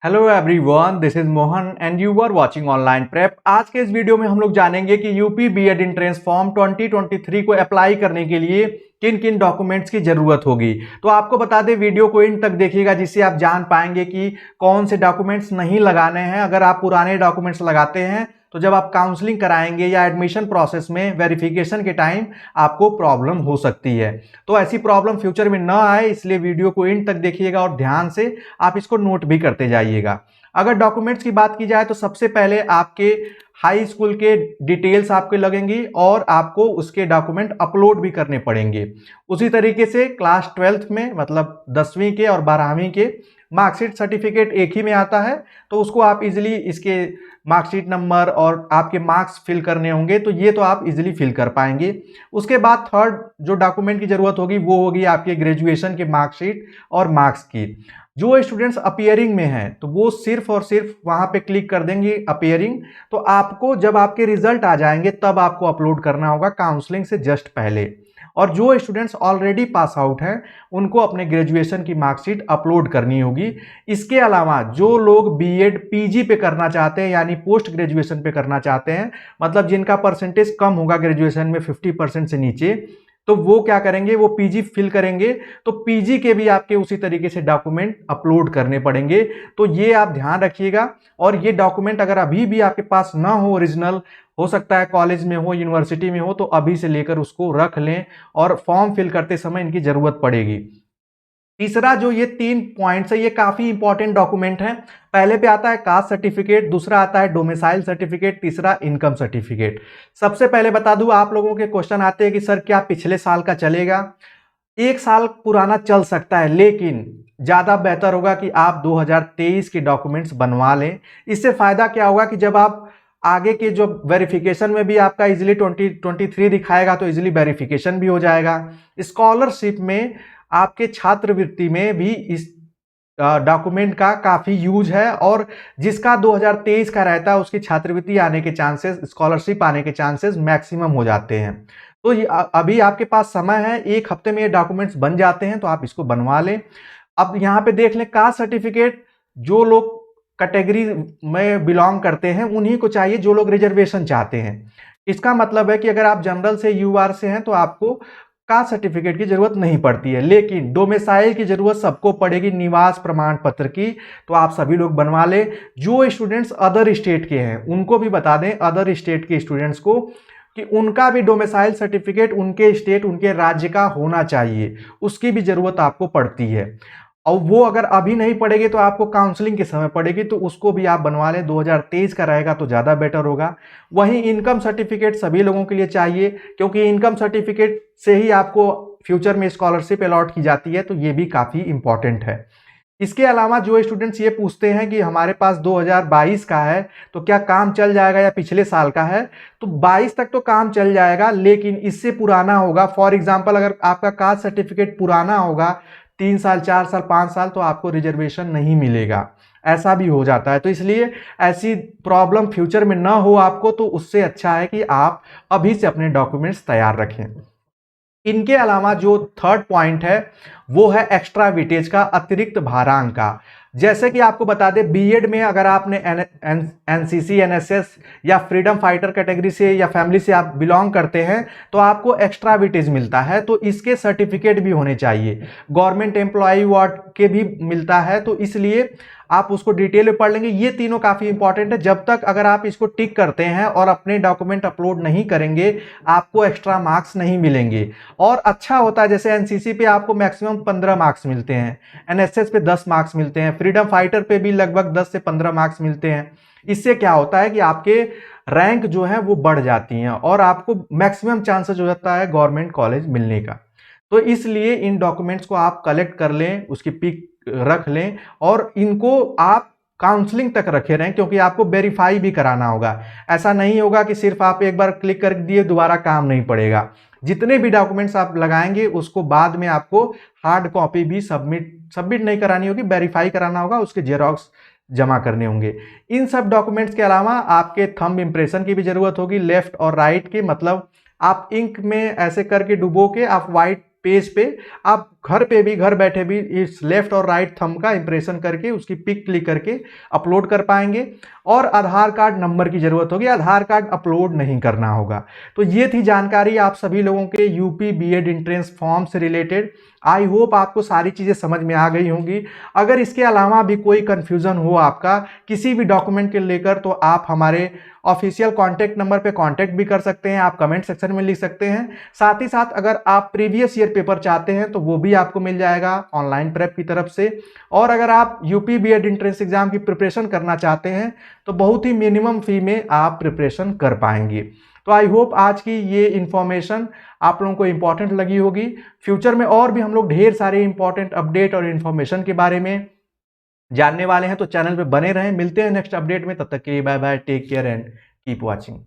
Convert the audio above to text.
Hello everyone, this is Mohan and you are watching online prep. आज के इस video में हम लोग जानेंगे कि यूपी बीएड एंट्रेंस फॉर्म 2023 को अप्लाई करने के लिए किन किन डॉक्यूमेंट्स की जरूरत होगी। तो आपको बता दें, वीडियो को इन तक देखिएगा जिससे आप जान पाएंगे कि कौन से डॉक्यूमेंट्स नहीं लगाने हैं। अगर आप पुराने डॉक्यूमेंट्स लगाते हैं तो जब आप काउंसलिंग कराएंगे या एडमिशन प्रोसेस में वेरिफिकेशन के टाइम आपको प्रॉब्लम हो सकती है। तो ऐसी प्रॉब्लम फ्यूचर में ना आए, इसलिए वीडियो को इन तक देखिएगा और ध्यान से आप इसको नोट भी करते जाइएगा। अगर डॉक्यूमेंट्स की बात की जाए तो सबसे पहले आपके हाई स्कूल के डिटेल्स आपके लगेंगी और आपको उसके डॉक्यूमेंट अपलोड भी करने पड़ेंगे। उसी तरीके से क्लास 12th में मतलब 10वीं के और 12वीं के मार्कशीट सर्टिफिकेट एक ही में आता है, तो उसको आप इजीली इसके मार्कशीट नंबर और आपके मार्क्स फिल करने होंगे, तो ये तो आप इजीली फिल कर पाएंगे। उसके बाद थर्ड जो डॉक्यूमेंट की जरूरत होगी वो होगी आपके ग्रेजुएशन के मार्कशीट और मार्क्स की। जो स्टूडेंट्स अपीयरिंग में हैं तो वो सिर्फ और सिर्फ वहां पे क्लिक कर देंगे अपीयरिंग, तो आपको जब आपके रिजल्ट आ जाएंगे तब आपको अपलोड करना होगा काउंसलिंग से जस्ट पहले। और जो स्टूडेंट्स ऑलरेडी पास आउट हैं उनको अपने ग्रेजुएशन की मार्कशीट अपलोड करनी होगी। इसके अलावा जो लोग बीएड पीजी पे करना चाहते हैं यानी पोस्ट ग्रेजुएशन पे करना चाहते हैं, मतलब जिनका परसेंटेज कम होगा ग्रेजुएशन में 50% से नीचे, तो वो क्या करेंगे, वो पीजी फिल करेंगे। तो पीजी के भी आपके उसी तरीके से डॉक्यूमेंट अपलोड करने पड़ेंगे। तो ये आप ध्यान रखिएगा। और ये डॉक्यूमेंट अगर अभी भी आपके पास ना हो ओरिजिनल, हो सकता है कॉलेज में हो, यूनिवर्सिटी में हो, तो अभी से लेकर उसको रख लें और फॉर्म फिल करते समय इनकी जरूरत पड़ेगी। तीसरा जो ये 3 पॉइंट्स है ये काफी इंपॉर्टेंट डॉक्यूमेंट है। पहले पे आता है कास्ट सर्टिफिकेट, दूसरा आता है डोमिसाइल सर्टिफिकेट, तीसरा इनकम सर्टिफिकेट। सबसे पहले बता दूं, आप लोगों के क्वेश्चन आते हैं कि सर क्या पिछले साल का चलेगा? 1 साल पुराना चल सकता है, लेकिन ज्यादा बेहतर होगा कि आप 2023 के डॉक्यूमेंट्स बनवा लें। इससे फायदा क्या होगा कि जब आप आगे के जो वेरिफिकेशन में भी आपका इजिली 2023 दिखाएगा तो इजिली वेरिफिकेशन भी हो जाएगा। स्कॉलरशिप में आपके छात्रवृत्ति में भी इस डॉक्यूमेंट का काफी यूज है, और जिसका 2023 का रहता है उसकी छात्रवृत्ति आने के चांसेस, स्कॉलरशिप आने के चांसेस मैक्सिमम हो जाते हैं। तो अभी आपके पास समय है, 1 हफ्ते में ये डॉक्यूमेंट्स बन जाते हैं, तो आप इसको बनवा लें। अब यहाँ पे देख लें, कास्ट सर्टिफिकेट जो लोग कैटेगरी में बिलोंग करते हैं उन्हीं को चाहिए, जो लोग रिजर्वेशन चाहते हैं। इसका मतलब है कि अगर आप जनरल से यूआर से हैं तो आपको कास्ट सर्टिफिकेट की जरूरत नहीं पड़ती है, लेकिन डोमिसाइल की जरूरत सबको पड़ेगी, निवास प्रमाण पत्र की। तो आप सभी लोग बनवा लें। जो स्टूडेंट्स अदर स्टेट के हैं उनको भी बता दें, अदर स्टेट के स्टूडेंट्स को, कि उनका भी डोमिसाइल सर्टिफिकेट उनके स्टेट, उनके राज्य का होना चाहिए। उसकी भी जरूरत आपको पड़ती है, और वो अगर अभी नहीं पड़ेगी तो आपको काउंसलिंग के समय पड़ेगी, तो उसको भी आप बनवा लें। 2023 का रहेगा तो ज़्यादा बेटर होगा। वहीं इनकम सर्टिफिकेट सभी लोगों के लिए चाहिए, क्योंकि इनकम सर्टिफिकेट से ही आपको फ्यूचर में स्कॉलरशिप अलॉट की जाती है, तो ये भी काफ़ी इंपॉर्टेंट है। इसके अलावा जो स्टूडेंट्स ये पूछते हैं कि हमारे पास 2022 का है तो क्या काम चल जाएगा या पिछले साल का है, तो 22 तक तो काम चल जाएगा, लेकिन इससे पुराना होगा। फॉर एग्जांपल अगर आपका कास्ट सर्टिफिकेट पुराना होगा 3 साल, 4 साल, 5 साल, तो आपको रिजर्वेशन नहीं मिलेगा। ऐसा भी हो जाता है, तो इसलिए ऐसी प्रॉब्लम फ्यूचर में ना हो आपको, तो उससे अच्छा है कि आप अभी से अपने डॉक्यूमेंट्स तैयार रखें। इनके अलावा जो थर्ड पॉइंट है वो है एक्स्ट्रा वेटेज का, अतिरिक्त भारांक का। जैसे कि आपको बता दें, बीएड में अगर आपने एनसीसी, एनएसएस या फ्रीडम फाइटर कैटेगरी से या फैमिली से आप बिलोंग करते हैं तो आपको एक्स्ट्रा वेटेज मिलता है, तो इसके सर्टिफिकेट भी होने चाहिए। गवर्नमेंट एम्प्लॉय अवार्ड के भी मिलता है, तो इसलिए आप उसको डिटेल में पढ़ लेंगे। ये तीनों काफी इंपॉर्टेंट है। जब तक अगर आप इसको टिक करते हैं और अपने डॉक्यूमेंट अपलोड नहीं करेंगे, आपको एक्स्ट्रा मार्क्स नहीं मिलेंगे। और अच्छा होता है, जैसे एनसीसी पे आपको मैक्सिमम 15 मार्क्स मिलते हैं, एनएसएस पे 10 मार्क्स मिलते हैं, फ्रीडम फाइटर पे भी लगभग 10 से 15 मार्क्स मिलते हैं। इससे क्या होता है कि आपके रैंक जो है वो बढ़ जाती हैं और आपको मैक्सिमम चांसेस हो जाता है गवर्नमेंट कॉलेज मिलने का। तो इसलिए इन डॉक्यूमेंट्स को आप कलेक्ट कर लें, उसकी पिक रख लें, और इनको आप काउंसलिंग तक रखे रहें, क्योंकि आपको वेरीफाई भी कराना होगा। ऐसा नहीं होगा कि सिर्फ आप एक बार क्लिक कर दिए दोबारा काम नहीं पड़ेगा। जितने भी डॉक्यूमेंट्स आप लगाएंगे उसको बाद में आपको हार्ड कॉपी भी सबमिट नहीं करानी होगी, वेरीफाई कराना होगा, उसके जेरॉक्स जमा करने होंगे। इन सब डॉक्यूमेंट्स के अलावा आपके थंब इंप्रेशन की भी जरूरत होगी, लेफ्ट और राइट की। मतलब आप इंक में ऐसे करके डुबो के आप व्हाइट पेज पे आप घर बैठे भी इस लेफ्ट और राइट थंब का इंप्रेशन करके उसकी पिक क्लिक करके अपलोड कर पाएंगे। और आधार कार्ड नंबर की जरूरत होगी, आधार कार्ड अपलोड नहीं करना होगा। तो ये थी जानकारी आप सभी लोगों के यूपी बीएड एंट्रेंस फॉर्म से रिलेटेड। आई होप आपको सारी चीज़ें समझ में आ गई होंगी। अगर इसके अलावा भी कोई कंफ्यूजन हो आपका किसी भी डॉक्यूमेंट के लेकर, तो आप हमारे ऑफिशियल कॉन्टैक्ट नंबर पे कांटेक्ट भी कर सकते हैं, आप कमेंट सेक्शन में लिख सकते हैं। साथ ही साथ अगर आप प्रीवियस ईयर पेपर चाहते हैं तो वो भी आपको मिल जाएगा ऑनलाइन प्रेप की तरफ से। और अगर आप यूपी बीएड एंट्रेंस एग्जाम की प्रिपरेशन करना चाहते हैं तो बहुत ही मिनिमम फी में आप प्रिपरेशन कर पाएंगे। तो आई होप आज की ये इंफॉर्मेशन आप लोगों को इंपॉर्टेंट लगी होगी। फ्यूचर में और भी हम लोग ढेर सारे इंपॉर्टेंट अपडेट और इन्फॉर्मेशन के बारे में जानने वाले हैं, तो चैनल पे बने रहें। मिलते हैं नेक्स्ट अपडेट में, तब तक के लिए bye bye, take care and keep watching.